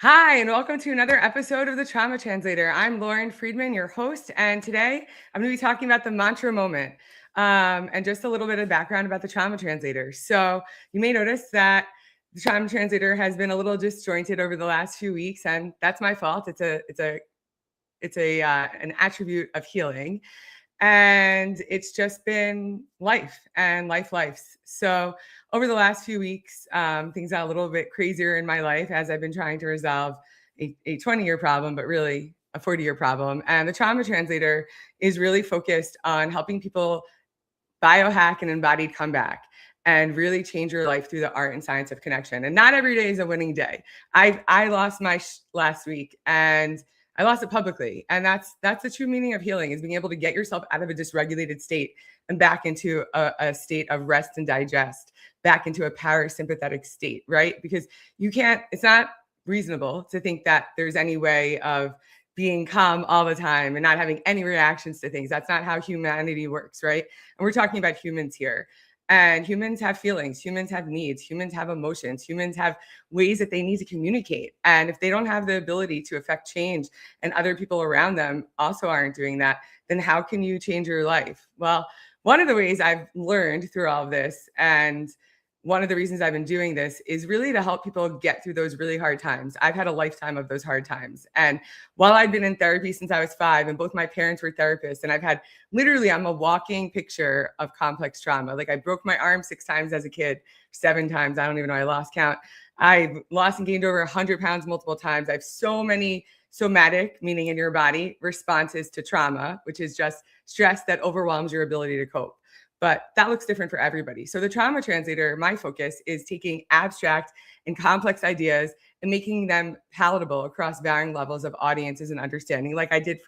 Hi, and welcome to another episode of the Trauma Translator. I'm Lauren Friedman, your host, and today I'm going to be talking about the mantra moment and just a little bit of background about the Trauma Translator. So you may notice that the Trauma Translator has been a little disjointed over the last few weeks, and that's my fault. It's an attribute of healing, and it's just been life and lives. So over the last few weeks, things got a little bit crazier in my life as I've been trying to resolve a 20-year problem, but really a 40-year problem. And the Trauma Translator is really focused on helping people biohack and embodied comeback and really change your life through the art and science of connection. And not every day is a winning day. I lost my last week, and I lost it publicly. And that's the true meaning of healing, is being able to get yourself out of a dysregulated state and back into a state of rest and digest, back into a parasympathetic state, right? Because it's not reasonable to think that there's any way of being calm all the time and not having any reactions to things. That's not how humanity works, right? And we're talking about humans here. And humans have feelings, humans have needs, humans have emotions, humans have ways that they need to communicate. And if they don't have the ability to affect change and other people around them also aren't doing that, then how can you change your life? Well, one of the ways I've learned through all of this, and one of the reasons I've been doing this, is really to help people get through those really hard times. I've had a lifetime of those hard times. And while I've been in therapy since I was 5, and both my parents were therapists, and I'm a walking picture of complex trauma. Like, I broke my arm 6 times as a kid, 7 times. I don't even know. I lost count. I've lost and gained over 100 pounds multiple times. I have so many somatic, meaning in your body, responses to trauma, which is just stress that overwhelms your ability to cope. But that looks different for everybody. So the Trauma Translator, my focus is taking abstract and complex ideas and making them palatable across varying levels of audiences and understanding, like I did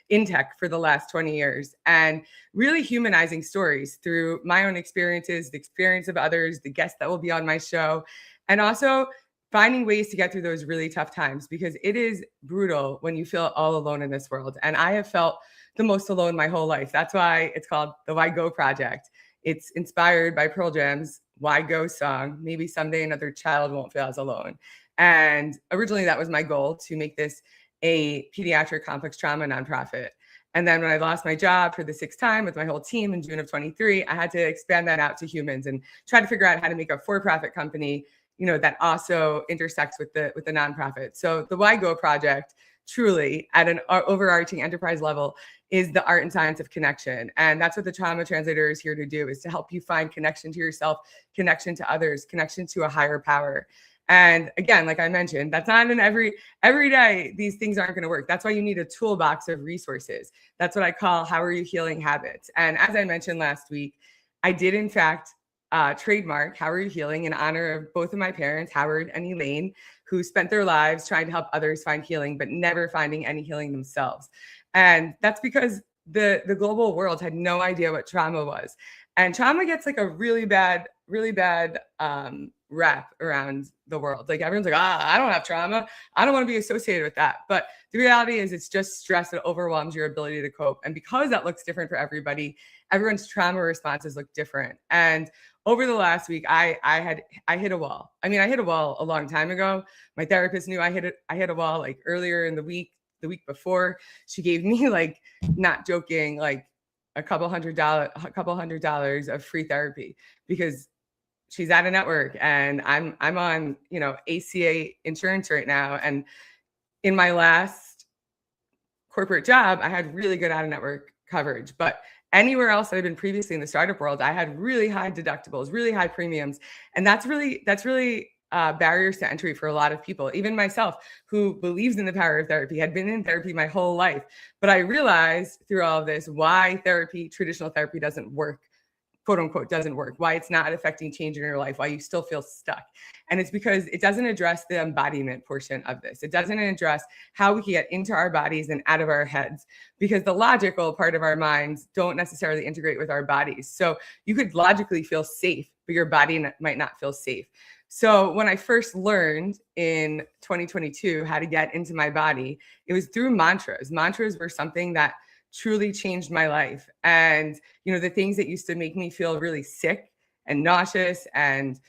in tech for the last 20 years, and really humanizing stories through my own experiences, the experience of others, the guests that will be on my show, and also finding ways to get through those really tough times, because it is brutal when you feel all alone in this world. And I have felt the most alone my whole life. That's why it's called the Why Go Project. It's inspired by Pearl Jam's Why Go song. Maybe someday another child won't feel as alone. And originally that was my goal, to make this a pediatric complex trauma nonprofit. And then when I lost my job for the 6th time with my whole team in June of 23, I had to expand that out to humans and try to figure out how to make a for-profit company, that also intersects with the nonprofit. So the Why Go Project, truly at an overarching enterprise level, is the art and science of connection. And that's what the Trauma Translator is here to do, is to help you find connection to yourself, connection to others, connection to a higher power. And again, like I mentioned, that's not in every day. These things aren't going to work. That's why you need a toolbox of resources. That's what I call How Are You Healing Habits. And as I mentioned last week, I did in fact trademark How Are You Healing in honor of both of my parents, Howard and Elaine, who spent their lives trying to help others find healing, but never finding any healing themselves. And that's because the global world had no idea what trauma was. And trauma gets like a really bad rap around the world. Like, everyone's like, I don't have trauma. I don't want to be associated with that. But the reality is, it's just stress that overwhelms your ability to cope. And because that looks different for everybody, everyone's trauma responses look different. And over the last week, I hit a wall. I mean, I hit a wall a long time ago. My therapist knew I hit a wall like earlier in the week before. She gave me, like, not joking, like a couple hundred dollars of free therapy, because she's out of network and I'm on, ACA insurance right now. And in my last corporate job, I had really good out of network coverage, but anywhere else that I've been previously in the startup world, I had really high deductibles, really high premiums. And that's really barriers to entry for a lot of people, even myself, who believes in the power of therapy, had been in therapy my whole life. But I realized through all of this why traditional therapy doesn't work, quote unquote, doesn't work, why it's not affecting change in your life, why you still feel stuck. And it's because it doesn't address the embodiment portion of this. It doesn't address how we can get into our bodies and out of our heads, because the logical part of our minds don't necessarily integrate with our bodies. So you could logically feel safe, but your body might not feel safe. So when I first learned in 2022 how to get into my body, it was through mantras. Mantras were something that truly changed my life. And, the things that used to make me feel really sick and nauseous and,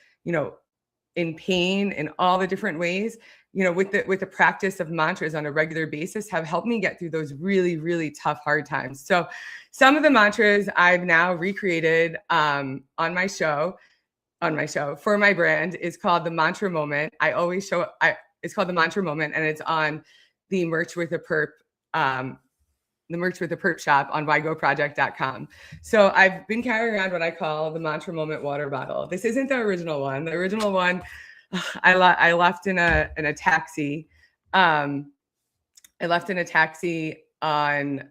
in pain in all the different ways, with the practice of mantras on a regular basis have helped me get through those really, really tough, hard times. So some of the mantras I've now recreated on my show for my brand is called the Mantra Moment. It's called the Mantra Moment, and it's on the Merch with a Perp shop on ygoproject.com. So I've been carrying around what I call the Mantra Moment water bottle. This isn't the original one. The original one I left in a taxi. I left in a taxi on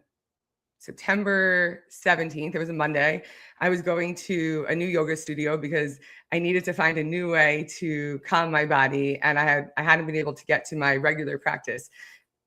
September 17th. It was a Monday. I was going to a new yoga studio because I needed to find a new way to calm my body, and I hadn't been able to get to my regular practice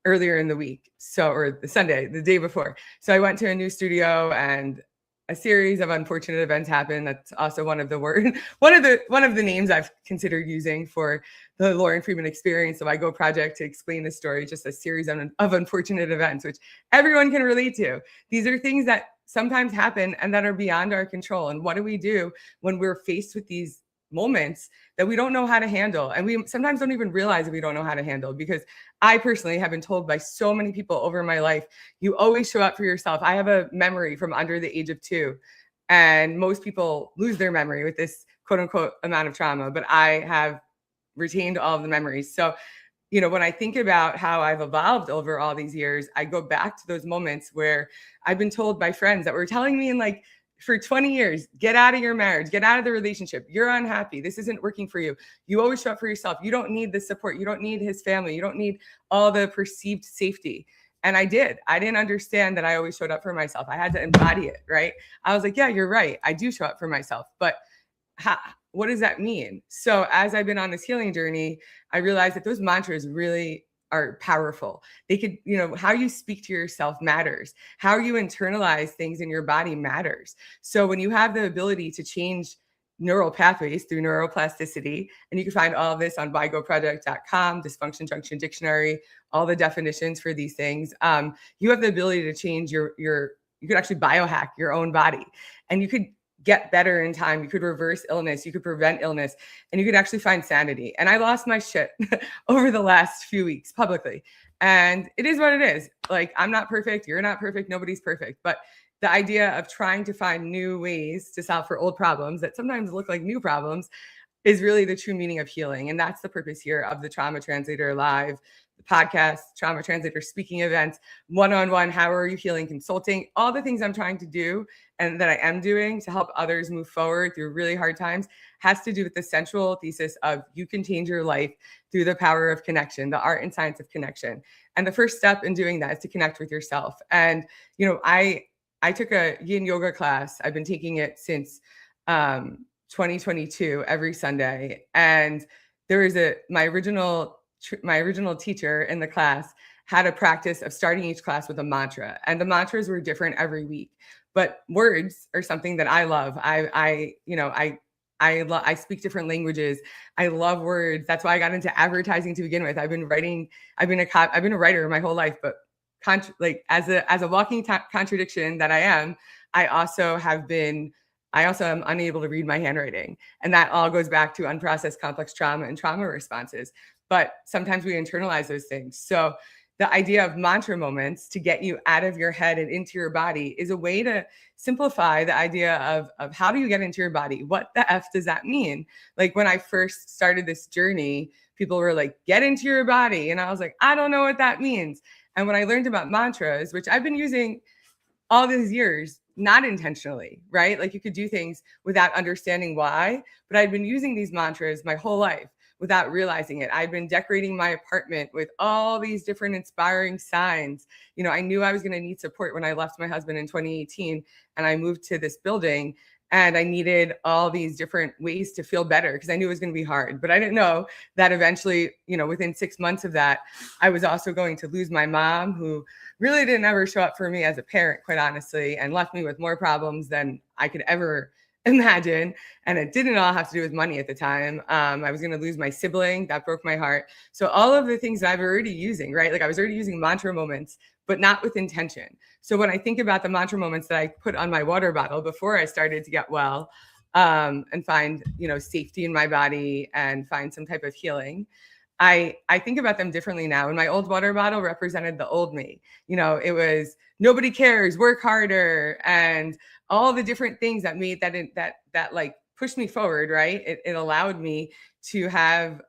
earlier in the week, or the Sunday, the day before. So I went to a new studio, and a series of unfortunate events happened. That's also one of the names I've considered using for the Lauren Friedman experience. So I Go Project, to explain the story, just a series of unfortunate events, which everyone can relate to. These are things that sometimes happen and that are beyond our control. And what do we do when we're faced with these moments that we don't know how to handle? And we sometimes don't even realize that we don't know how to handle, because I personally have been told by so many people over my life, you always show up for yourself. I have a memory from under the age of 2, and most people lose their memory with this quote unquote amount of trauma, but I have retained all of the memories. So, when I think about how I've evolved over all these years, I go back to those moments where I've been told by friends that were telling me for 20 years, get out of your marriage, get out of the relationship. You're unhappy. This isn't working for you. You always show up for yourself. You don't need the support. You don't need his family. You don't need all the perceived safety. And I didn't understand that I always showed up for myself. I had to embody it, right? I was like, yeah, you're right. I do show up for myself. But what does that mean? So as I've been on this healing journey, I realized that those mantras really are powerful. They could, how you speak to yourself matters. How you internalize things in your body matters. So when you have the ability to change neural pathways through neuroplasticity, and you can find all of this on bygoproject.com, dysfunction junction dictionary, all the definitions for these things. You have the ability to change you could actually biohack your own body, and you could get better in time. You could reverse illness. You could prevent illness, and you could actually find sanity. And I lost my shit over the last few weeks publicly. And it is what it is. I'm not perfect. You're not perfect. Nobody's perfect. But the idea of trying to find new ways to solve for old problems that sometimes look like new problems is really the true meaning of healing. And that's the purpose here of the Trauma Translator Live, the podcast, Trauma Translator speaking events, one-on-one, how are you healing consulting, all the things I'm trying to do and that I am doing to help others move forward through really hard times has to do with the central thesis of you can change your life through the power of connection, the art and science of connection. And the first step in doing that is to connect with yourself. And, I took a yin yoga class. I've been taking it since 2022 every Sunday. And there was my original teacher in the class had a practice of starting each class with a mantra, and the mantras were different every week. But words are something that I love. I speak different languages. I love words. That's why I got into advertising to begin with. I've been a writer my whole life, but as a walking contradiction that I am, I also am unable to read my handwriting. And that all goes back to unprocessed complex trauma and trauma responses. But sometimes we internalize those things. So the idea of mantra moments to get you out of your head and into your body is a way to simplify the idea of how do you get into your body? What the F does that mean? When I first started this journey, people were like, get into your body. And I was like, I don't know what that means. And when I learned about mantras, which I've been using all these years, not intentionally, right? You could do things without understanding why, but I'd been using these mantras my whole life without realizing it. I'd been decorating my apartment with all these different inspiring signs. I knew I was going to need support when I left my husband in 2018 and I moved to this building, and I needed all these different ways to feel better because I knew it was going to be hard. But I didn't know that eventually, within 6 months of that, I was also going to lose my mom, who really didn't ever show up for me as a parent, quite honestly, and left me with more problems than I could ever imagine. And it didn't all have to do with money at the time. I was going to lose my sibling. That broke my heart. So all of the things that I've already using, right? I was already using mantra moments, but not with intention. So when I think about the mantra moments that I put on my water bottle before I started to get well, and find, safety in my body and find some type of healing, I think about them differently now. And my old water bottle represented the old me. It was nobody cares, work harder, and all the different things that made that like pushed me forward, right? It allowed me to have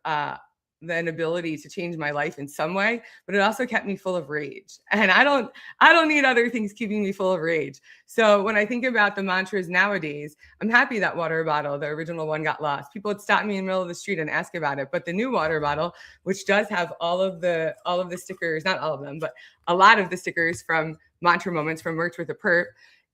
an ability to change my life in some way, but it also kept me full of rage. And I don't need other things keeping me full of rage. So when I think about the mantras nowadays, I'm happy that water bottle, the original one, got lost. People would stop me in the middle of the street and ask about it. But the new water bottle, which does have all of the stickers, not all of them, but a lot of the stickers from mantra moments from Merch with a Perp,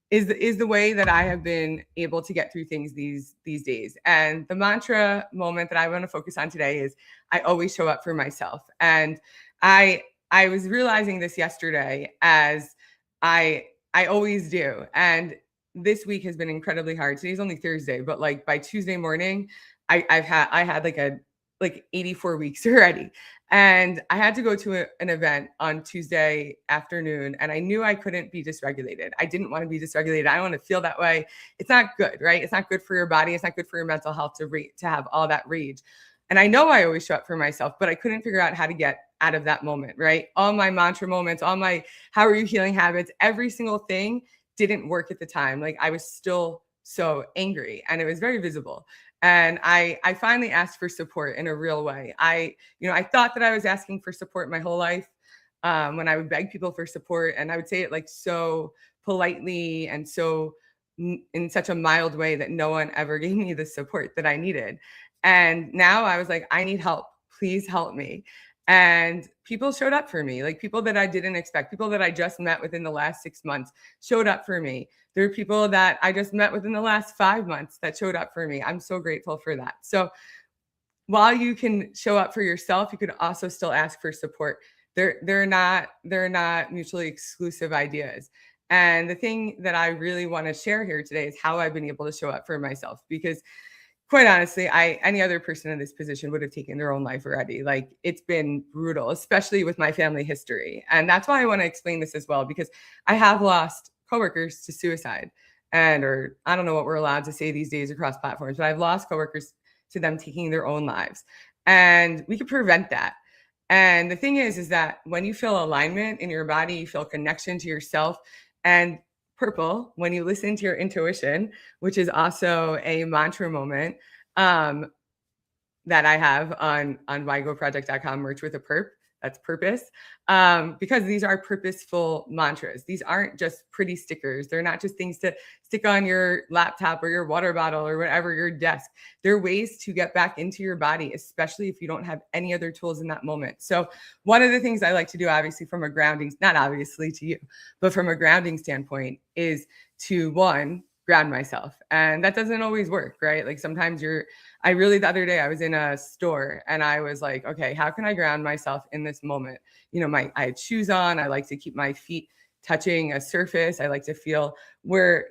is the way that I have been able to get through things these days. And the mantra moment that I want to focus on today is I always show up for myself. And I I was realizing this yesterday, as I always do. And this week has been incredibly hard. Today's only Thursday, but like by Tuesday morning, I had like 84 weeks already. And I had to go to an event on Tuesday afternoon, and I knew I couldn't be dysregulated. I didn't want to be dysregulated. I don't want to feel that way. It's not good, right? It's not good for your body. It's not good for your mental health to have all that rage. And I know I always show up for myself, but I couldn't figure out how to get out of that moment, right? All my mantra moments, all my how are you healing habits, every single thing didn't work at the time. Like I was still so angry, and it was very visible. And I finally asked for support in a real way. I thought that I was asking for support my whole life, when I would beg people for support, and I would say it like so politely and so in such a mild way that no one ever gave me the support that I needed. And now I was like, I need help. Please help me. And people showed up for me, like people that I didn't expect, people that I just met within the last 6 months showed up for me. There are people that I just met within the last 5 months that showed up for me. I'm so grateful for that. So while you can show up for yourself, you could also still ask for support. They're not mutually exclusive ideas. And the thing that I really want to share here today is how I've been able to show up for myself, because quite honestly, any other person in this position would have taken their own life already. Like it's been brutal, especially with my family history. And that's why I want to explain this as well, because I have lost coworkers to suicide, or I don't know what we're allowed to say these days across platforms, but I've lost coworkers to them taking their own lives. And we could prevent that. And the thing is that when you feel alignment in your body, you feel connection to yourself. And purple, when you listen to your intuition, which is also a mantra moment, that I have on YGoProject.com, Merch with a Perp. That's purpose. Because these are purposeful mantras. These aren't just pretty stickers. They're not just things to stick on your laptop or your water bottle or whatever, your desk. They're ways to get back into your body, especially if you don't have any other tools in that moment. So one of the things I like to do, obviously from a grounding, not obviously to you, but from a grounding standpoint, is to ground myself. And that doesn't always work, right? Like sometimes the other day I was in a store and I was like, okay, how can I ground myself in this moment? I had shoes on. I like to keep my feet touching a surface. I like to feel where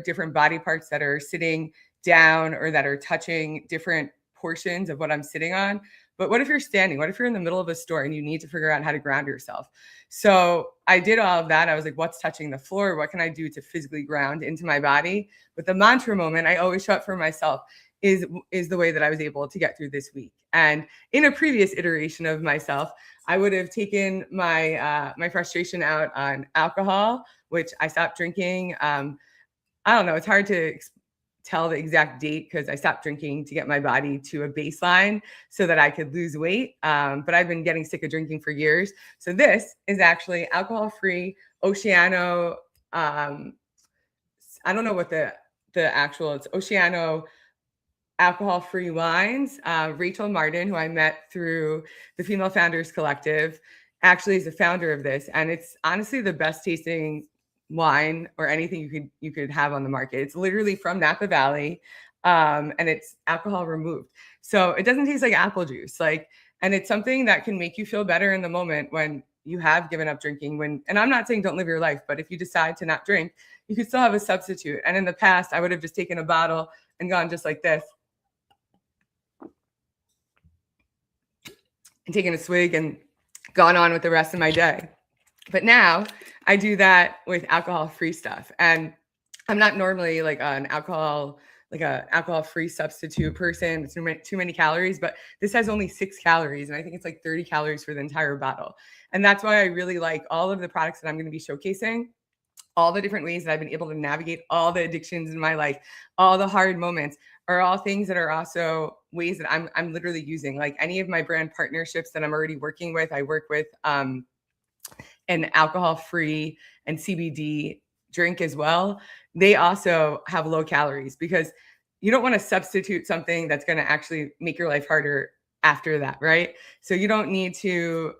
different body parts that are sitting down or that are touching different portions of what I'm sitting on. But what if you're standing? What if you're in the middle of a store and you need to figure out how to ground yourself? So I did all of that. I was like, what's touching the floor? What can I do to physically ground into my body? But the mantra moment, I always show up for myself, is the way that I was able to get through this week. And in a previous iteration of myself, I would have taken my frustration out on alcohol, which I stopped drinking. I don't know. It's hard to tell the exact date because I stopped drinking to get my body to a baseline so that I could lose weight. But I've been getting sick of drinking for years. So this is actually alcohol-free Oceano. I don't know what the actual, it's Oceano alcohol-free wines. Rachel Martin, who I met through the Female Founders Collective, actually is the founder of this. And it's honestly the best tasting wine or anything you could have on the market. It's literally from Napa Valley, and it's alcohol removed. So it doesn't taste like apple juice. And it's something that can make you feel better in the moment when you have given up drinking. And I'm not saying don't live your life, but if you decide to not drink, you could still have a substitute. And in the past, I would have just taken a bottle and gone just like this and taken a swig and gone on with the rest of my day. But now I do that with alcohol-free stuff. And I'm not normally like an alcohol like a alcohol-free substitute person. It's too many calories, but this has only 6 calories. And I think it's like 30 calories for the entire bottle. And that's why I really like all of the products that I'm going to be showcasing, all the different ways that I've been able to navigate all the addictions in my life, all the hard moments are all things that are also ways that I'm literally using. Like any of my brand partnerships that I'm already working with, I work with an alcohol-free and CBD drink as well. They also have low calories because you don't want to substitute something that's going to actually make your life harder after that, right? So you don't need to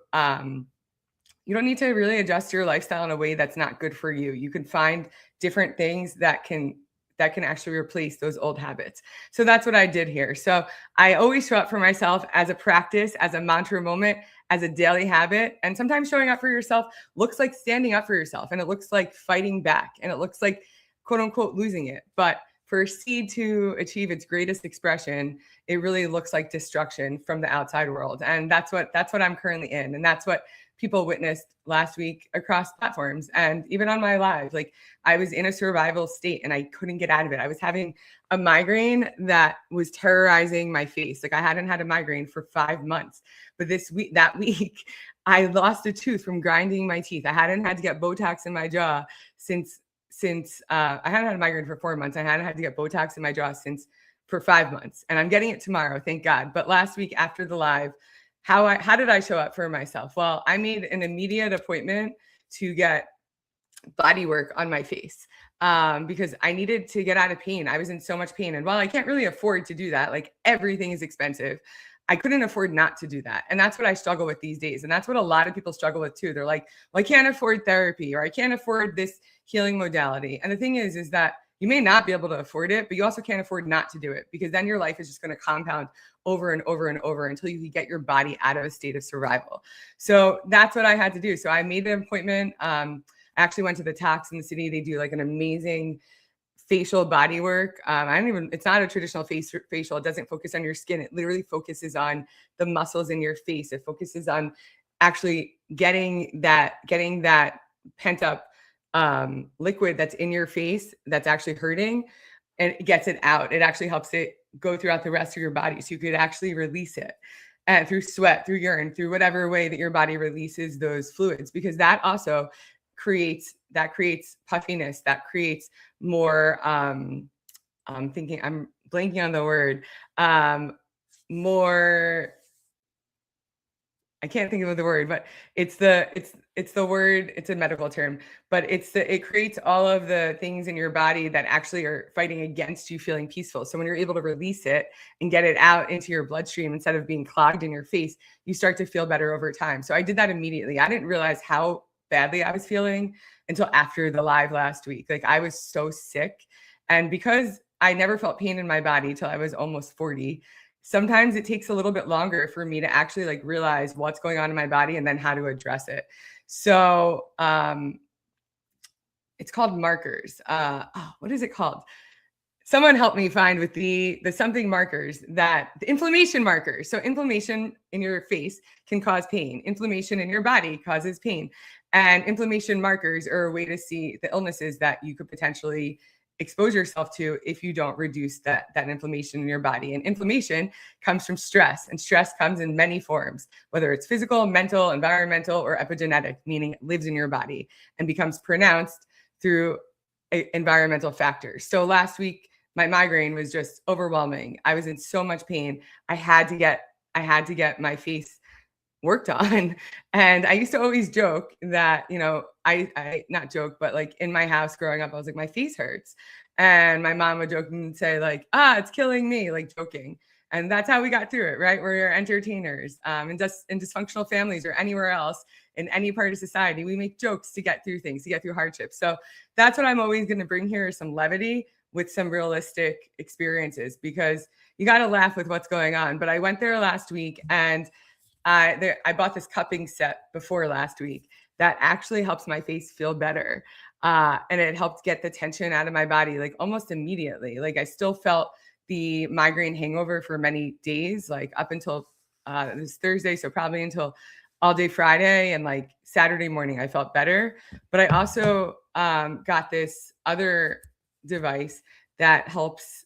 really adjust your lifestyle in a way that's not good for you. You can find different things that can actually replace those old habits. So that's what I did here. So I always show up for myself as a practice, as a mantra moment, as a daily habit. And sometimes showing up for yourself looks like standing up for yourself, and it looks like fighting back, and it looks like quote unquote losing it. But for a seed to achieve its greatest expression, it really looks like destruction from the outside world. And that's what I'm currently in. And that's what people witnessed last week across platforms and even on my live. Like I was in a survival state and I couldn't get out of it. I was having a migraine that was terrorizing my face. Like I hadn't had a migraine for 5 months, but that week, I lost a tooth from grinding my teeth. I hadn't had to get Botox in my jaw since I hadn't had a migraine for 4 months. I hadn't had to get Botox in my jaw for 5 months, and I'm getting it tomorrow, thank God. But last week after the live, how did I show up for myself? Well, I made an immediate appointment to get body work on my face because I needed to get out of pain. I was in so much pain. And while I can't really afford to do that, like everything is expensive, I couldn't afford not to do that. And that's what I struggle with these days. And that's what a lot of people struggle with too. They're like, well, I can't afford therapy, or I can't afford this healing modality. And the thing is that you may not be able to afford it, but you also can't afford not to do it, because then your life is just going to compound over and over and over until you get your body out of a state of survival. So that's what I had to do. So I made an appointment. I actually went to the Tox in the city. They do like an amazing facial body work. It's not a traditional facial. It doesn't focus on your skin. It literally focuses on the muscles in your face. It focuses on actually getting that pent up liquid that's in your face that's actually hurting, and it gets it out. It actually helps it go throughout the rest of your body, so you could actually release it through sweat, through urine, through whatever way that your body releases those fluids, because that also creates puffiness, that creates more I'm blanking on the word, more, I can't think of the word, but it's the word, it's a medical term, but it creates all of the things in your body that actually are fighting against you feeling peaceful. So when you're able to release it and get it out into your bloodstream instead of being clogged in your face, you start to feel better over time. So I did that immediately. I didn't realize how badly I was feeling until after the live last week. Like I was so sick. And because I never felt pain in my body till I was almost 40, sometimes it takes a little bit longer for me to actually like realize what's going on in my body and then how to address it. So it's called markers. What is it called? Someone help me find with the something markers, the inflammation markers. So inflammation in your face can cause pain. Inflammation in your body causes pain. And inflammation markers are a way to see the illnesses that you could potentially expose yourself to if you don't reduce that inflammation in your body. And inflammation comes from stress, and stress comes in many forms, whether it's physical, mental, environmental, or epigenetic, meaning it lives in your body and becomes pronounced through environmental factors. So last week, my migraine was just overwhelming. I was in so much pain. I had to get my face worked on. And I used to always joke that, I not joke, but like in my house growing up, I was like, my face hurts. And my mom would joke and say like, it's killing me, like joking. And that's how we got through it, right? We're entertainers, in dysfunctional families or anywhere else in any part of society. We make jokes to get through things, to get through hardships. So that's what I'm always going to bring here, is some levity with some realistic experiences, because you got to laugh with what's going on. But I went there last week, and I bought this cupping set before last week that actually helps my face feel better. And it helped get the tension out of my body, like almost immediately. Like I still felt the migraine hangover for many days, like up until it was Thursday. So probably until all day Friday, and like Saturday morning, I felt better. But I also got this other device that helps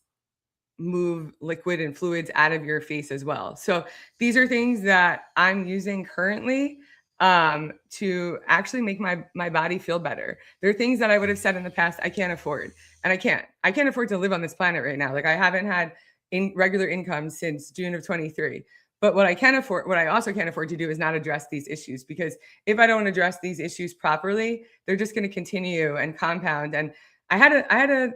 move liquid and fluids out of your face as well. So these are things that I'm using currently to actually make my body feel better. There are things that I would have said in the past I can't afford, and I can't afford to live on this planet right now. Like I haven't had regular income since June of 23. But what I also can't afford to do is not address these issues, because if I don't address these issues properly, they're just going to continue and compound. And I had a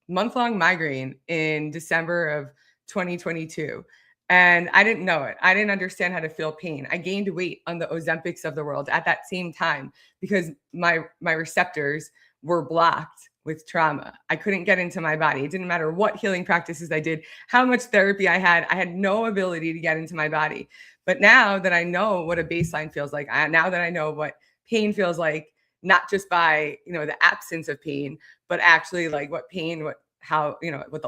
month-long migraine in December of 2022. And I didn't know it. I didn't understand how to feel pain. I gained weight on the Ozempics of the world at that same time because my receptors were blocked with trauma. I couldn't get into my body. It didn't matter what healing practices I did, how much therapy I had no ability to get into my body. But now that I know what a baseline feels like, now that I know what pain feels like, not just by, the absence of pain, but actually like what the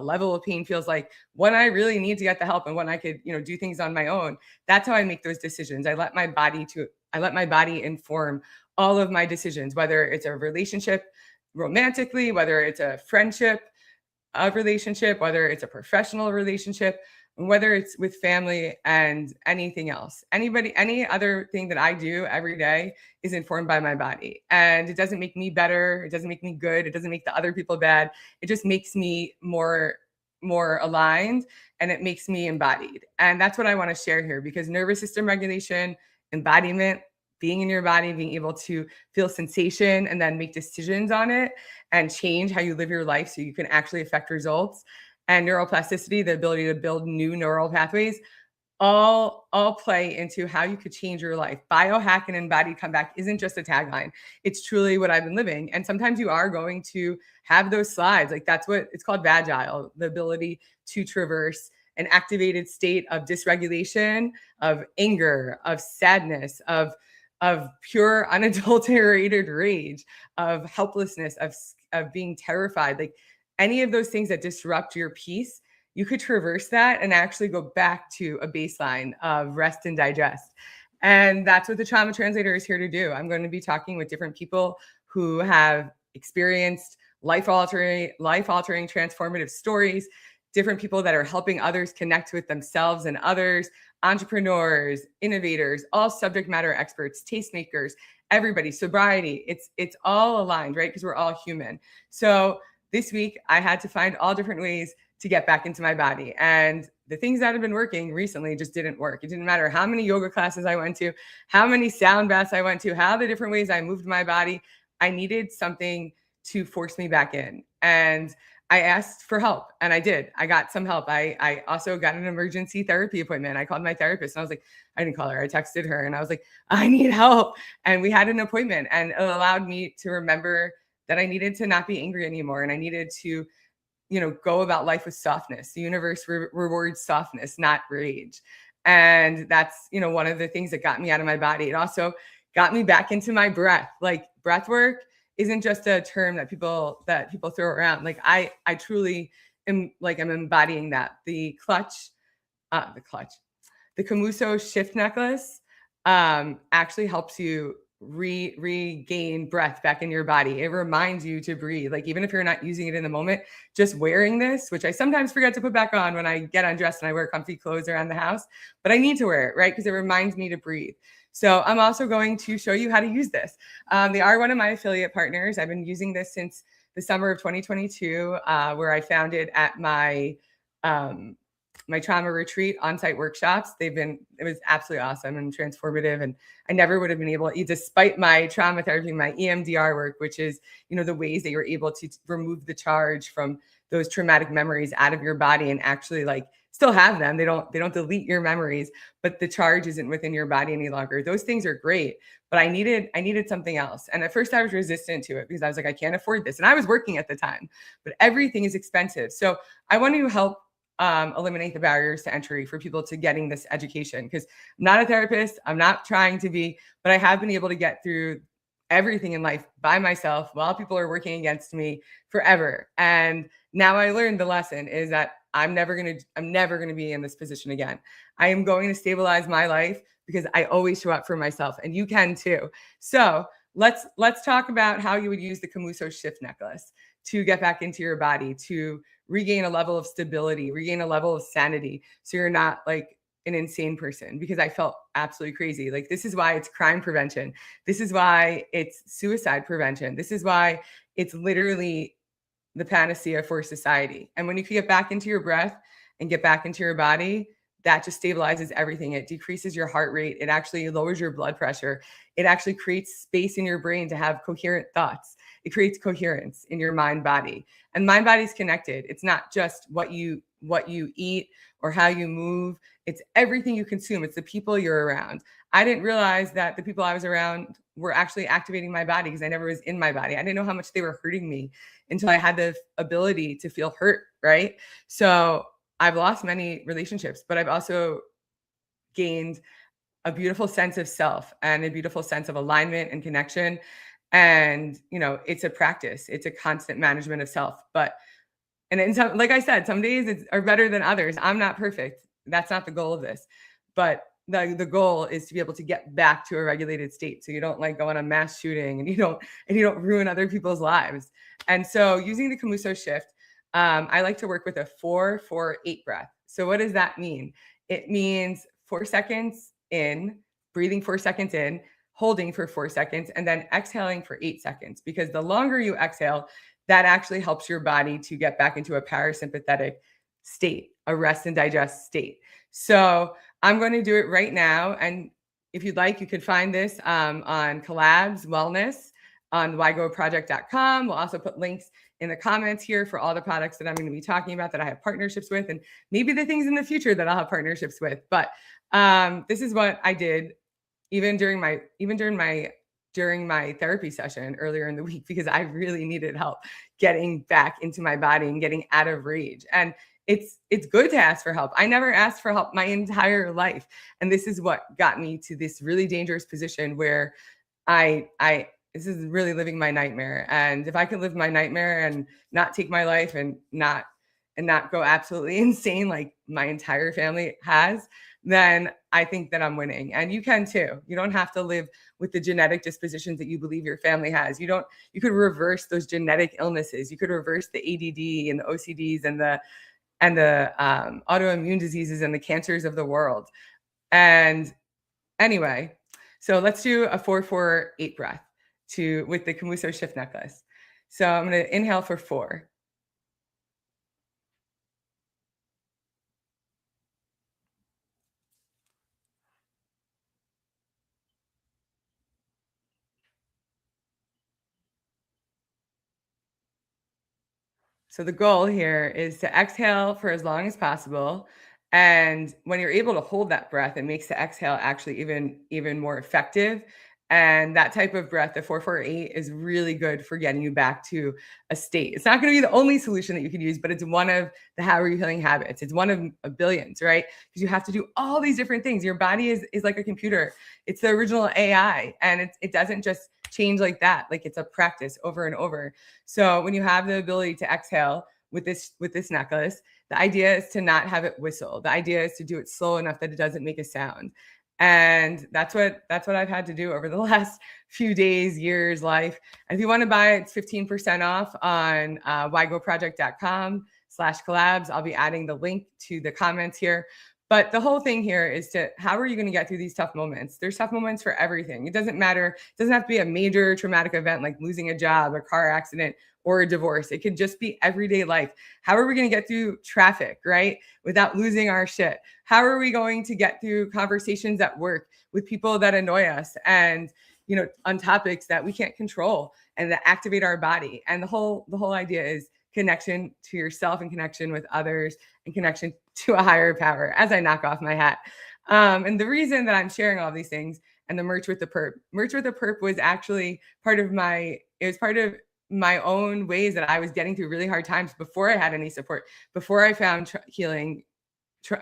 level of pain feels like, when I really need to get the help and when I could, do things on my own. That's how I make those decisions. I let my body inform all of my decisions, whether it's a relationship romantically, whether it's a friendship, a relationship, whether it's a professional relationship, whether it's with family and anything else. Any other thing that I do every day is informed by my body. And it doesn't make me better. It doesn't make me good. It doesn't make the other people bad. It just makes me more aligned, and it makes me embodied. And that's what I want to share here, because nervous system regulation, embodiment, being in your body, being able to feel sensation and then make decisions on it and change how you live your life so you can actually affect results, and neuroplasticity, the ability to build new neural pathways, all play into how you could change your life. Biohack and Embodied comeback isn't just a tagline. It's truly what I've been living. And sometimes you are going to have those slides. Like that's what it's called, vagile, the ability to traverse an activated state of dysregulation, of anger, of sadness, of pure unadulterated rage, of helplessness, of being terrified. Like any of those things that disrupt your peace, you could traverse that and actually go back to a baseline of rest and digest. And that's what the Trauma Translator is here to do. I'm going to be talking with different people who have experienced life-altering, transformative stories, different people that are helping others connect with themselves and others, entrepreneurs, innovators, all subject matter experts, tastemakers, everybody, sobriety. It's all aligned, right? Because we're all human. So this week, I had to find all different ways to get back into my body. And the things that have been working recently just didn't work. It didn't matter how many yoga classes I went to, how many sound baths I went to, how the different ways I moved my body. I needed something to force me back in. And I asked for help, and I did. I got some help. I also got an emergency therapy appointment. I called my therapist, and I was like, I didn't call her. I texted her, and I was like, I need help. And we had an appointment, and it allowed me to remember that I needed to not be angry anymore. And I needed to, go about life with softness. The universe rewards softness, not rage. And that's, one of the things that got me out of my body. It also got me back into my breath. Like breath work isn't just a term that people throw around. Like I truly am, like, I'm embodying that. The Camuso shift necklace actually helps you regain breath back in your body. It reminds you to breathe. Like even if you're not using it in the moment, just wearing this, which I sometimes forget to put back on when I get undressed and I wear comfy clothes around the house, but I need to wear it, right? Because it reminds me to breathe. So I'm also going to show you how to use this. They are one of my affiliate partners. I've been using this since the summer of 2022, where I found it at my trauma retreat on-site workshops. It was absolutely awesome and transformative. And I never would have been able, despite my trauma therapy, my EMDR work, which is, the ways that you're able to remove the charge from those traumatic memories out of your body and actually like still have them. They don't delete your memories, but the charge isn't within your body any longer. Those things are great, but I needed something else. And at first I was resistant to it because I was like, I can't afford this. And I was working at the time, but everything is expensive. So I want to help eliminate the barriers to entry for people to getting this education, because I'm not a therapist. I'm not trying to be, but I have been able to get through everything in life by myself while people are working against me forever. And now I learned the lesson is that I'm never going to be in this position again. I am going to stabilize my life because I always show up for myself, and you can too. So let's talk about how you would use the Camuso shift necklace to get back into your body, to regain a level of stability, regain a level of sanity. So you're not like an insane person, because I felt absolutely crazy. Like, this is why it's crime prevention. This is why it's suicide prevention. This is why it's literally the panacea for society. And when you can get back into your breath and get back into your body, that just stabilizes everything. It decreases your heart rate. It actually lowers your blood pressure. It actually creates space in your brain to have coherent thoughts. It creates coherence in your mind body. And mind body is connected. It's not just what you eat or how you move. It's everything you consume. It's the people you're around. I didn't realize that the people I was around were actually activating my body, because I never was in my body. I didn't know how much they were hurting me until I had the ability to feel hurt, right? So I've lost many relationships, but I've also gained a beautiful sense of self and a beautiful sense of alignment and connection. And, it's a practice. It's a constant management of self. Like I said, some days are better than others. I'm not perfect. That's not the goal of this. But the goal is to be able to get back to a regulated state, so you don't like go on a mass shooting, and you don't ruin other people's lives. And so using the Camuso shift, I like to work with a 4-4-8 breath. So what does that mean? It means 4 seconds in, breathing 4 seconds in, holding for 4 seconds, and then exhaling for 8 seconds. Because the longer you exhale, that actually helps your body to get back into a parasympathetic state, a rest and digest state. So I'm going to do it right now. And if you'd like, you could find this on Collabs Wellness on whygoproject.com. We'll also put links in the comments here for all the products that I'm going to be talking about that I have partnerships with, and maybe the things in the future that I'll have partnerships with. But this is what I did during my therapy session earlier in the week, because I really needed help getting back into my body and getting out of rage. And it's good to ask for help. I never asked for help my entire life. And this is what got me to this really dangerous position where this is really living my nightmare. And if I could live my nightmare and not take my life and not go absolutely insane like my entire family has, then I think that I'm winning. And you can too. You don't have to live with the genetic dispositions that you believe your family has. You could reverse those genetic illnesses. You could reverse the ADD and the OCDs and the autoimmune diseases and the cancers of the world. And anyway, so let's do a 4-4-8 breath with the Camuso shift necklace. So I'm going to inhale for 4. So the goal here is to exhale for as long as possible. And when you're able to hold that breath, it makes the exhale actually even more effective. And that type of breath, the 4-4-8, is really good for getting you back to a state. It's not going to be the only solution that you could use, but it's one of the How Are You Healing habits. It's one of a billions, right? Because you have to do all these different things. Your body is like a computer. It's the original AI, and it doesn't just change like that. Like, it's a practice over and over. So when you have the ability to exhale with this necklace, the idea is to not have it whistle. The idea is to do it slow enough that it doesn't make a sound. And that's what I've had to do over the last few days, years, life. And if you want to buy it, it's 15% off on whygoproject.com/collabs. I'll be adding the link to the comments here. But the whole thing here is how are you going to get through these tough moments? There's tough moments for everything. It doesn't matter. It doesn't have to be a major traumatic event like losing a job, a car accident, or a divorce. It could just be everyday life. How are we going to get through traffic, right? Without losing our shit? How are we going to get through conversations at work with people that annoy us and, on topics that we can't control and that activate our body? And the whole idea is connection to yourself and connection with others and connection to a higher power, as I knock off my hat. And the reason that I'm sharing all these things and the merch with the perp was actually part of my own ways that I was getting through really hard times before I had any support, before I found healing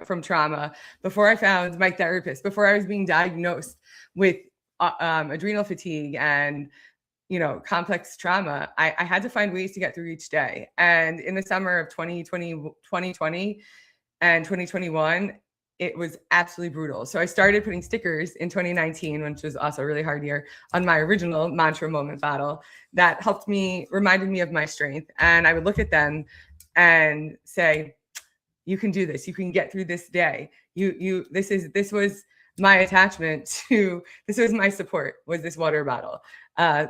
from trauma, before I found my therapist, before I was being diagnosed with adrenal fatigue and complex trauma. I had to find ways to get through each day. And in the summer of 2020 and 2021, it was absolutely brutal. So I started putting stickers in 2019, which was also a really hard year, on my original Mantra Moment bottle that reminded me of my strength. And I would look at them and say, you can do this. You can get through this day. This was my attachment to, this was my support, was this water bottle.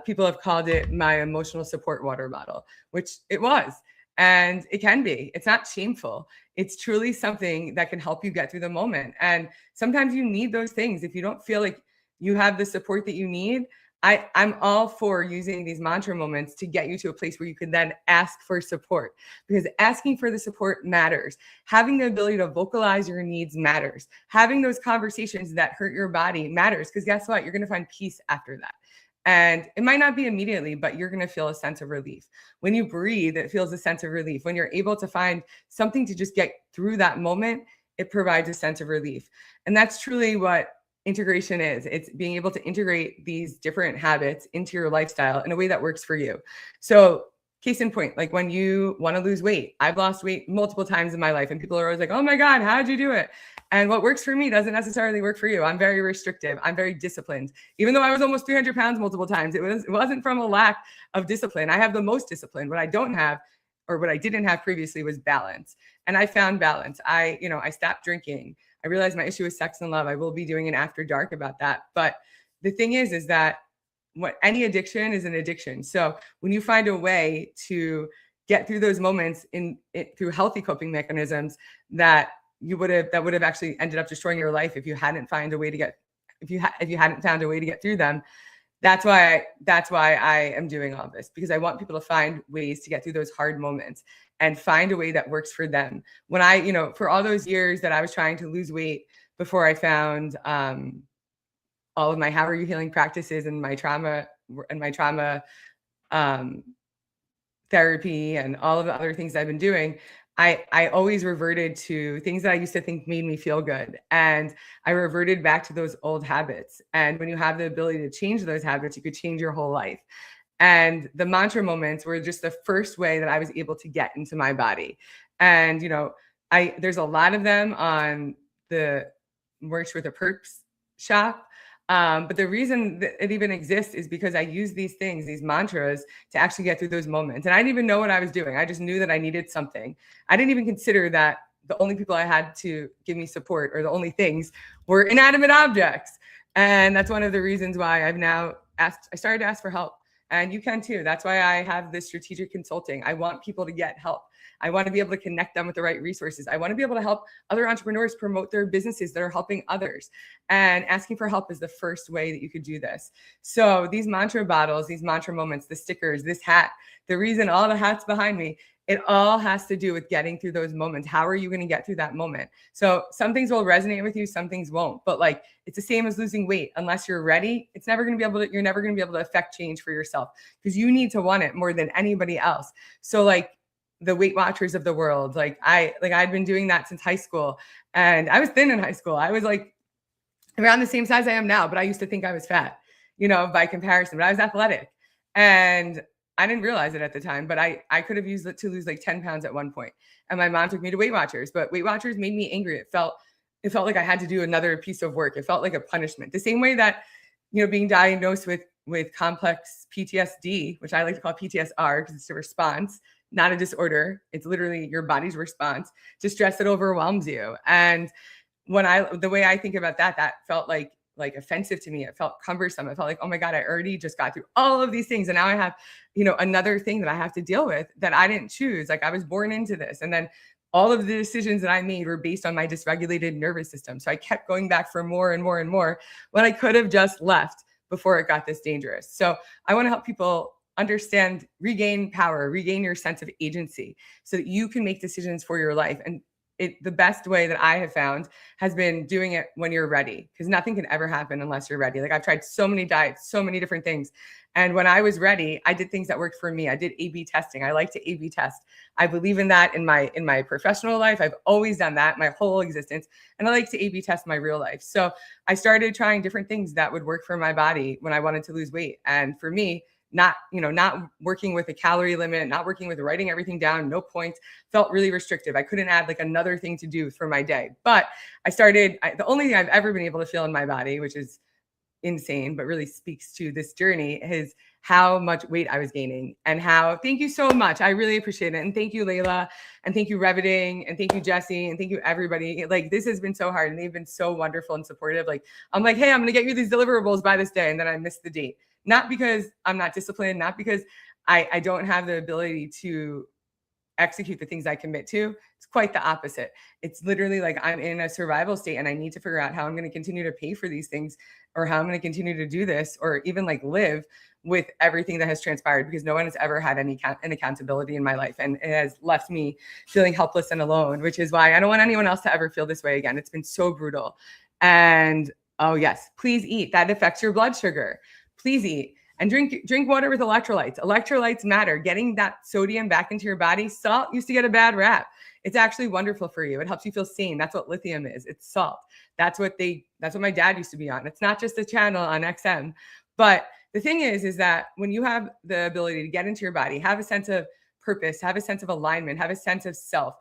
People have called it my emotional support water bottle, which it was. And it can be. It's not shameful. It's truly something that can help you get through the moment. And sometimes you need those things. If you don't feel like you have the support that you need, I'm all for using these mantra moments to get you to a place where you can then ask for support, because asking for the support matters. Having the ability to vocalize your needs matters. Having those conversations that hurt your body matters, because guess what? You're going to find peace after that. And it might not be immediately, but you're going to feel a sense of relief. When you breathe, it feels a sense of relief. When you're able to find something to just get through that moment, it provides a sense of relief. And that's truly what integration is. It's being able to integrate these different habits into your lifestyle in a way that works for you. So case in point, like when you want to lose weight, I've lost weight multiple times in my life, and people are always like, oh my God, how'd you do it? And what works for me doesn't necessarily work for you. I'm very restrictive. I'm very disciplined. Even though I was almost 300 pounds multiple times, it wasn't from a lack of discipline. I have the most discipline. What I don't have, or what I didn't have previously, was balance. And I found balance. I stopped drinking. I realized my issue is sex and love. I will be doing an after dark about that. But the thing is that any addiction is an addiction. So when you find a way to get through those moments through healthy coping mechanisms that would have actually ended up destroying your life if you hadn't found a way to get through them. That's why I am doing all this, because I want people to find ways to get through those hard moments and find a way that works for them. When for all those years that I was trying to lose weight before I found all of my How Are You Healing practices and my trauma therapy and all of the other things I've been doing, I always reverted to things that I used to think made me feel good. And I reverted back to those old habits. And when you have the ability to change those habits, you could change your whole life. And the mantra moments were just the first way that I was able to get into my body. And, there's a lot of them on the Merch with a Perks shop. But the reason that it even exists is because I use these things, these mantras, to actually get through those moments. And I didn't even know what I was doing. I just knew that I needed something. I didn't even consider that the only people I had to give me support, or the only things, were inanimate objects. And that's one of the reasons why I started to ask for help. And you can too. That's why I have this strategic consulting. I want people to get help. I want to be able to connect them with the right resources. I want to be able to help other entrepreneurs promote their businesses that are helping others. And asking for help is the first way that you could do this. So these mantra bottles, these mantra moments, the stickers, this hat, the reason all the hats behind me, it all has to do with getting through those moments. How are you going to get through that moment? So some things will resonate with you, some things won't. But it's the same as losing weight. Unless you're ready, you're never going to be able to affect change for yourself, because you need to want it more than anybody else. So the Weight Watchers of the world, I'd been doing that since high school, and I was thin in high school. I was around the same size I am now, but I used to think I was fat, by comparison, but I was athletic, and I didn't realize it at the time, but I could have used it to lose 10 pounds at one point. And my mom took me to Weight Watchers, but Weight Watchers made me angry. It felt like I had to do another piece of work. It felt like a punishment. The same way that, being diagnosed with complex PTSD, which I like to call PTSR because it's a response, not a disorder. It's literally your body's response to stress that overwhelms you. And the way I think about that felt like offensive to me. It felt cumbersome. It felt like, oh my God, I already just got through all of these things. And now I have, another thing that I have to deal with that I didn't choose. I was born into this. And then all of the decisions that I made were based on my dysregulated nervous system. So I kept going back for more and more and more when I could have just left before it got this dangerous. So I want to help people understand, regain power, regain your sense of agency so that you can make decisions for your life. And the best way that I have found has been doing it when you're ready, because nothing can ever happen unless you're ready. I've tried so many diets, so many different things. And when I was ready, I did things that worked for me. I did A/B testing. I like to A/B test. I believe in that in my professional life. I've always done that my whole existence. And I like to A/B test my real life. So I started trying different things that would work for my body when I wanted to lose weight. And for me, not working with a calorie limit, not working with writing everything down, no points, felt really restrictive. I couldn't add another thing to do for my day. But the only thing I've ever been able to feel in my body, which is insane, but really speaks to this journey, is how much weight I was gaining and how, thank you so much. I really appreciate it. And thank you, Layla. And thank you, Reviting. And thank you, Jesse. And thank you, everybody. Like, this has been so hard and they've been so wonderful and supportive. Like, I'm like, hey, I'm going to get you these deliverables by this day. And then I missed the date. Not because I'm not disciplined, not because I don't have the ability to execute the things I commit to. It's quite the opposite. It's literally like I'm in a survival state and I need to figure out how I'm going to continue to pay for these things, or how I'm going to continue to do this, or even like live with everything that has transpired, because no one has ever had any accountability in my life. And it has left me feeling helpless and alone, which is why I don't want anyone else to ever feel this way again. It's been so brutal. And oh yes, please eat. That affects your blood sugar. Please eat. And drink water with electrolytes. Electrolytes matter. Getting that sodium back into your body. Salt used to get a bad rap. It's actually wonderful for you. It helps you feel sane. That's what lithium is. It's salt. That's what my dad used to be on. It's not just a channel on XM. But the thing is that when you have the ability to get into your body, have a sense of purpose, have a sense of alignment, have a sense of self,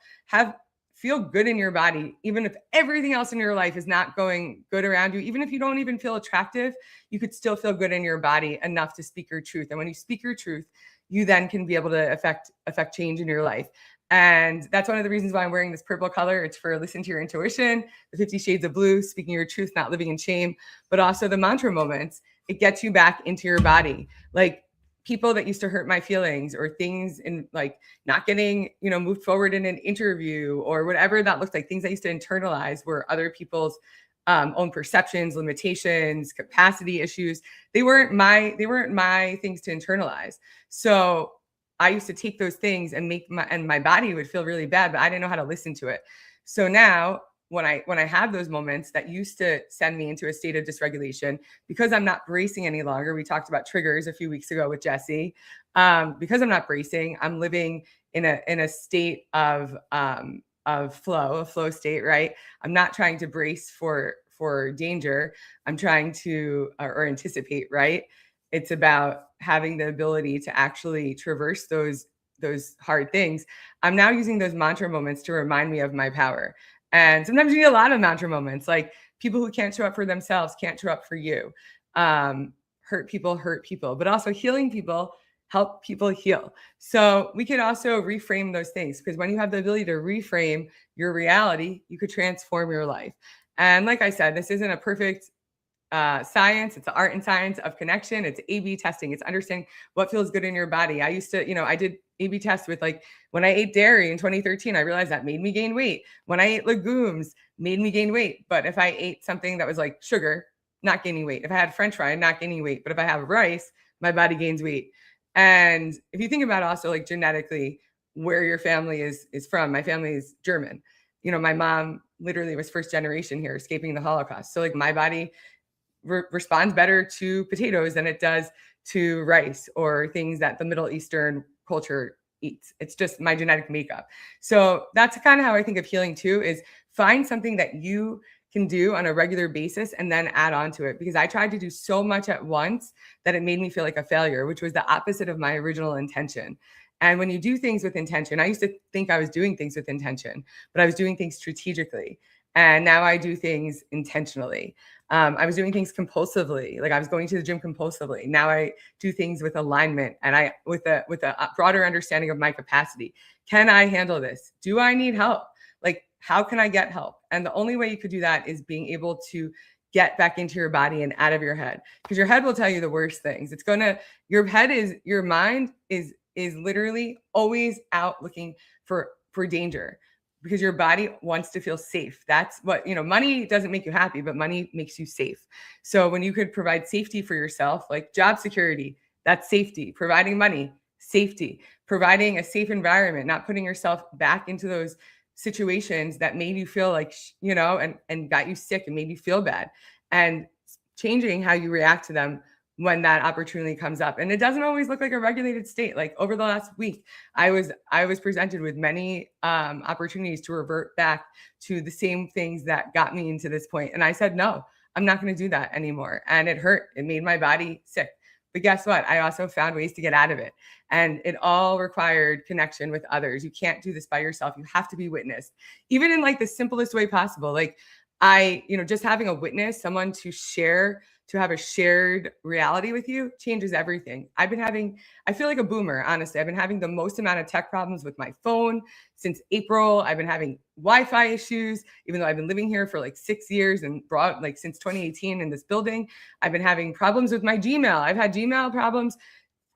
feel good in your body, even if everything else in your life is not going good around you, even if you don't even feel attractive, you could still feel good in your body enough to speak your truth. And when you speak your truth, you then can be able to affect change in your life. And that's one of the reasons why I'm wearing this purple color. It's for listen to your intuition, the 50 shades of blue, speaking your truth, not living in shame, but also the mantra moments. It gets you back into your body. Like, people that used to hurt my feelings, or things in like not getting, moved forward in an interview, or whatever that looked like, things I used to internalize were other people's own perceptions, limitations, capacity issues. They weren't my things to internalize. So I used to take those things and my body would feel really bad, but I didn't know how to listen to it. So now when I have those moments that used to send me into a state of dysregulation, because I'm not bracing any longer. We talked about triggers a few weeks ago with Jesse. Because I'm not bracing, I'm living in a state of flow, a flow state, right? I'm not trying to brace for danger. I'm trying to or anticipate, right? It's about having the ability to actually traverse those hard things. I'm now using those mantra moments to remind me of my power. And sometimes you need a lot of mantra moments, like people who can't show up for themselves can't show up for you. Hurt people, but also healing people help people heal. So we could also reframe those things, because when you have the ability to reframe your reality, you could transform your life. And like I said, this isn't a perfect science. It's the art and science of connection. It's A/B testing. It's understanding what feels good in your body. I used to, I did A/B tests with, like, when I ate dairy in 2013, I realized that made me gain weight. When I ate legumes, made me gain weight. But if I ate something that was like sugar, not gaining weight. If I had French fry, not gaining weight. But if I have rice, my body gains weight. And if you think about also like genetically where your family is from, my family is German. My mom literally was first generation here, escaping the Holocaust. So like my body responds better to potatoes than it does to rice or things that the Middle Eastern culture eats. It's just my genetic makeup. So that's kind of how I think of healing too, is find something that you can do on a regular basis and then add on to it. Because I tried to do so much at once that it made me feel like a failure, which was the opposite of my original intention. And when you do things with intention, I used to think I was doing things with intention, but I was doing things strategically. And now I do things intentionally. I was doing things compulsively. Like I was going to the gym compulsively. Now I do things with alignment and with a broader understanding of my capacity. Can I handle this? Do I need help? Like, how can I get help? And the only way you could do that is being able to get back into your body and out of your head, because your head will tell you the worst things. Your mind is literally always out looking for danger, because your body wants to feel safe. That's what, money doesn't make you happy, but money makes you safe. So when you could provide safety for yourself, like job security, that's safety. Providing money, safety. Providing a safe environment, not putting yourself back into those situations that made you feel like, and got you sick and made you feel bad, and changing how you react to them when that opportunity comes up. And it doesn't always look like a regulated state. Like over the last week, I was presented with many opportunities to revert back to the same things that got me into this point. And I said, no, I'm not going to do that anymore. And it hurt. It made my body sick. But guess what? I also found ways to get out of it. And it all required connection with others. You can't do this by yourself. You have to be witnessed, even in like the simplest way possible. Like just having a witness, someone to share to have a shared reality with you changes everything. I feel like a boomer, honestly. I've been having the most amount of tech problems with my phone since April. I've been having Wi-Fi issues, even though I've been living here for like 6 years and since 2018 in this building. I've been having problems with my Gmail. I've had Gmail problems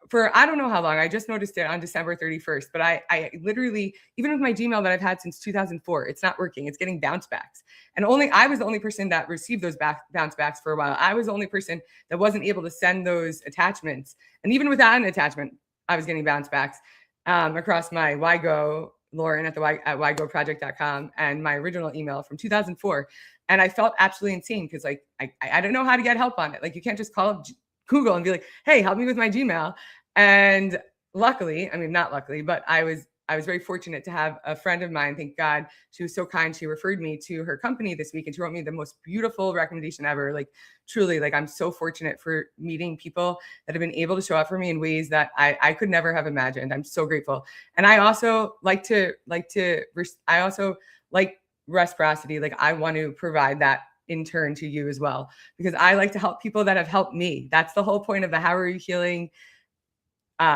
for I don't know how long. I just noticed it on December 31st, but I literally, even with my Gmail that I've had since 2004, it's not working. It's getting bounce backs. And I was the only person that received those bounce backs for a while. I was the only person that wasn't able to send those attachments. And even without an attachment, I was getting bounce backs across my YGO, Lauren at YGOproject.com, and my original email from 2004. And I felt absolutely insane because I don't know how to get help on it. Like, you can't just call Google and be like, hey, help me with my Gmail. And luckily, I mean, not luckily, but I was very fortunate to have a friend of mine. Thank God, she was so kind. She referred me to her company this week, and she wrote me the most beautiful recommendation ever. Like, truly, like, I'm so fortunate for meeting people that have been able to show up for me in ways that I could never have imagined. I'm so grateful. And I also like reciprocity. Like, I want to provide that in turn to you as well, because I like to help people that have helped me. That's the whole point of the How Are You Healing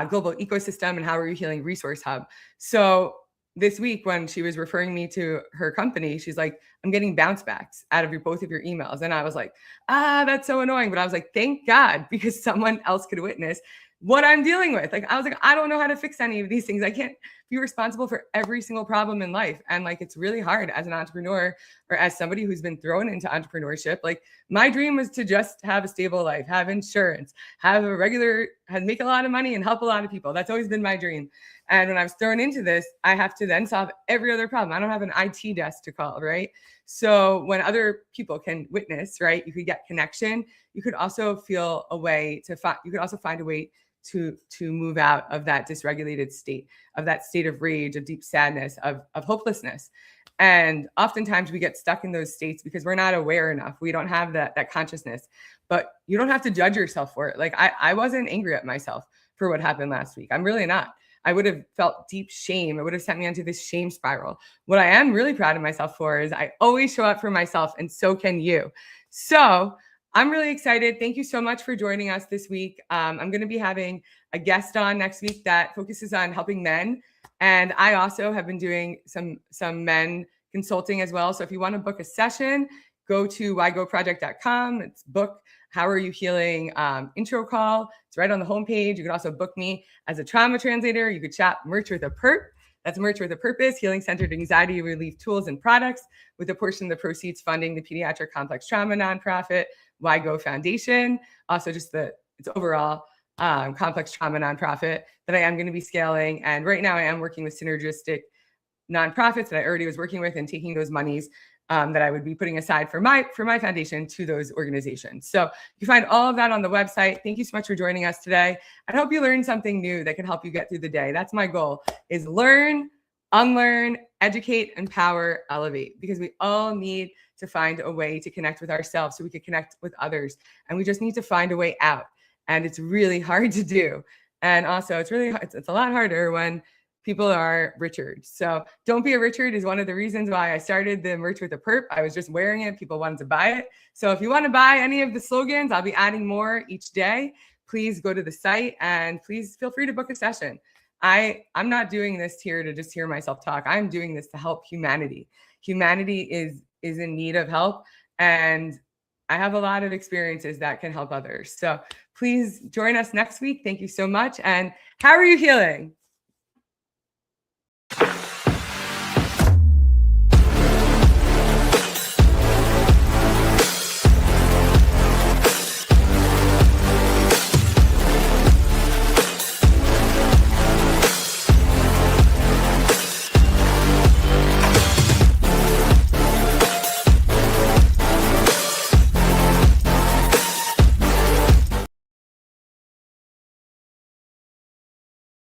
global ecosystem and How Are You Healing resource hub. So this week, when she was referring me to her company, she's like, I'm getting bounce backs out of both of your emails. And I was like, that's so annoying. But I was like, thank God, because someone else could witness what I'm dealing with. Like, I was like, I don't know how to fix any of these things. I can't be responsible for every single problem in life. And like, it's really hard as an entrepreneur or as somebody who's been thrown into entrepreneurship. Like, my dream was to just have a stable life, have insurance, make a lot of money and help a lot of people. That's always been my dream. And when I was thrown into this, I have to then solve every other problem. I don't have an IT desk to call, right? So when other people can witness, right, you could get connection. You could also feel a way to you could also find a way to move out of that dysregulated state, of that state of rage, of deep sadness, of hopelessness. And oftentimes we get stuck in those states because we're not aware enough. We don't have that consciousness. But you don't have to judge yourself for it. Like, I wasn't angry at myself for what happened last week. I'm really not. I would have felt deep shame. It would have sent me onto this shame spiral. What I am really proud of myself for is I always show up for myself, and so can you. So I'm really excited. Thank you so much for joining us this week. I'm going to be having a guest on next week that focuses on helping men. And I also have been doing some men consulting as well. So if you want to book a session, go to YGOproject.com. It's book How Are You Healing intro call. It's right on the homepage. You can also book me as a trauma translator. You could shop merch with a perp. That's merch with a purpose, healing-centered anxiety relief tools and products, with a portion of the proceeds funding the pediatric complex trauma nonprofit, YGO Foundation. Also, just it's overall complex trauma nonprofit that I am going to be scaling. And right now I am working with synergistic nonprofits that I already was working with and taking those monies that I would be putting aside for my foundation to those organizations. So you find all of that on the website. Thank you so much for joining us today. I hope you learned something new that can help you get through the day. That's my goal, is learn, unlearn, educate, empower, elevate, because we all need to find a way to connect with ourselves so we can connect with others. And we just need to find a way out. And it's really hard to do. And also it's a lot harder when people are Richard. So don't be a Richard is one of the reasons why I started the merch with a perp. I was just wearing it. People wanted to buy it. So if you want to buy any of the slogans, I'll be adding more each day. Please go to the site and please feel free to book a session. I'm not doing this here to just hear myself talk. I'm doing this to help humanity. Humanity is in need of help. And I have a lot of experiences that can help others. So please join us next week. Thank you so much. And how are you healing?